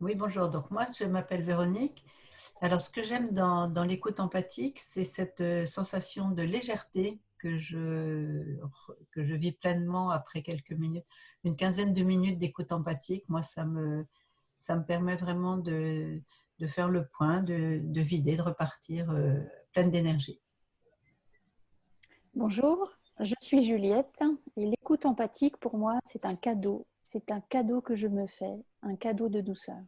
Oui, bonjour. Donc moi, je m'appelle Véronique. Alors, ce que j'aime dans l'écoute empathique, c'est cette sensation de légèreté que je vis pleinement après quelques minutes. Une quinzaine de minutes d'écoute empathique, moi, ça me permet vraiment de faire le point, de vider, de repartir pleine d'énergie. Bonjour, je suis Juliette et l'écoute empathique pour moi c'est un cadeau. C'est un cadeau que je me fais, un cadeau de douceur.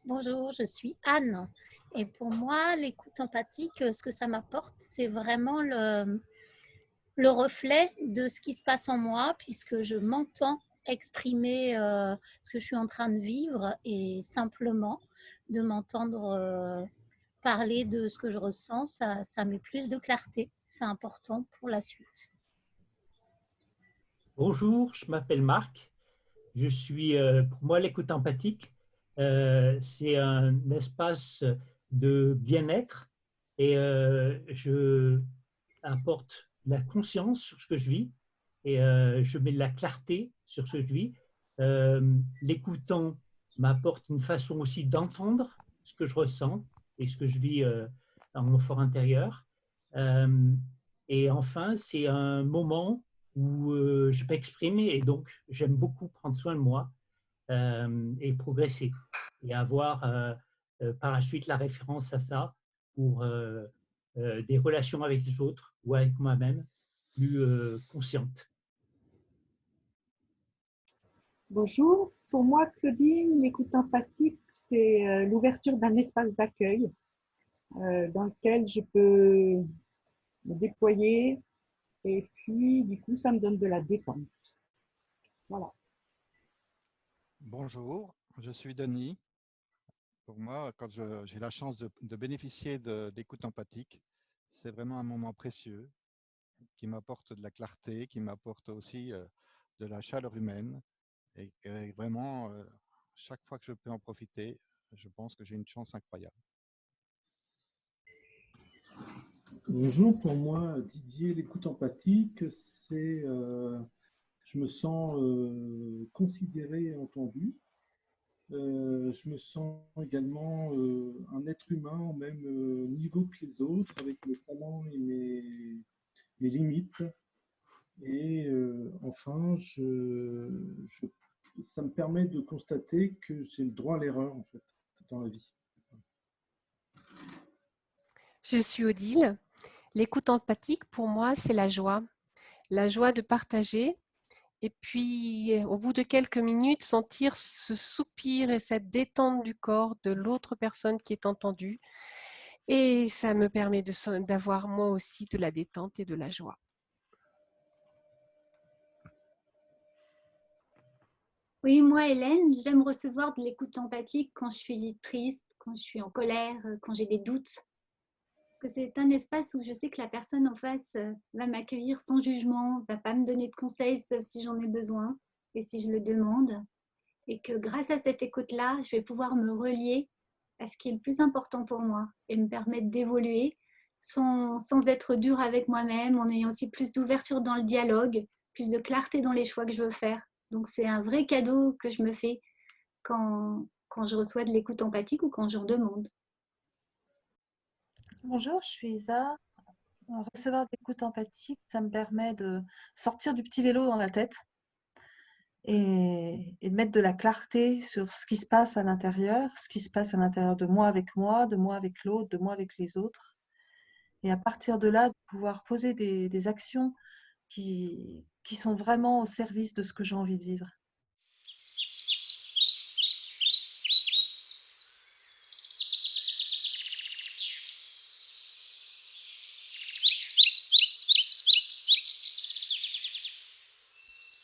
Bonjour, je suis Anne. Et pour moi, l'écoute empathique, ce que ça m'apporte, c'est vraiment le reflet de ce qui se passe en moi, puisque je m'entends exprimer ce que je suis en train de vivre et simplement de m'entendre parler de ce que je ressens, ça met plus de clarté. C'est important pour la suite. Bonjour, je m'appelle Marc. Pour moi, l'écoute empathique, c'est un espace de bien-être et je apporte la conscience sur ce que je vis et je mets de la clarté sur ce que je vis. L'écoutant m'apporte une façon aussi d'entendre ce que je ressens et ce que je vis dans mon fort intérieur. Euh, et enfin, c'est un moment où je peux exprimer et donc j'aime beaucoup prendre soin de moi et progresser et avoir par la suite la référence à ça pour des relations avec les autres ou avec moi-même plus conscientes. Bonjour, pour moi, Claudine, l'écoute empathique, c'est l'ouverture d'un espace d'accueil dans lequel je peux me déployer et puis, du coup, ça me donne de la détente. Voilà. Bonjour, je suis Denis. Pour moi, quand j'ai la chance de bénéficier de l'écoute empathique, c'est vraiment un moment précieux qui m'apporte de la clarté, qui m'apporte aussi de la chaleur humaine. Et vraiment, chaque fois que je peux en profiter, je pense que j'ai une chance incroyable. Bonjour, pour moi, Didier, l'écoute empathique, je me sens considéré et entendu. Je me sens également un être humain au même niveau que les autres, avec mes talents et mes limites. Et enfin, ça me permet de constater que j'ai le droit à l'erreur, en fait, dans la vie. Je suis Odile. L'écoute empathique, pour moi, c'est la joie de partager. Et puis, au bout de quelques minutes, sentir ce soupir et cette détente du corps de l'autre personne qui est entendue. Et ça me permet d'avoir moi aussi de la détente et de la joie. Oui, moi, Hélène, j'aime recevoir de l'écoute empathique quand je suis triste, quand je suis en colère, quand j'ai des doutes. Parce que c'est un espace où je sais que la personne en face va m'accueillir sans jugement, va pas me donner de conseils sauf si j'en ai besoin et si je le demande. Et que grâce à cette écoute-là, je vais pouvoir me relier à ce qui est le plus important pour moi et me permettre d'évoluer sans être dure avec moi-même, en ayant aussi plus d'ouverture dans le dialogue, plus de clarté dans les choix que je veux faire. Donc c'est un vrai cadeau que je me fais quand je reçois de l'écoute empathique ou quand j'en demande. Bonjour, je suis Isa. Recevoir d'écoute empathique, ça me permet de sortir du petit vélo dans la tête et de mettre de la clarté sur ce qui se passe à l'intérieur, ce qui se passe à l'intérieur de moi avec l'autre, de moi avec les autres. Et à partir de là, de pouvoir poser des actions qui sont vraiment au service de ce que j'ai envie de vivre.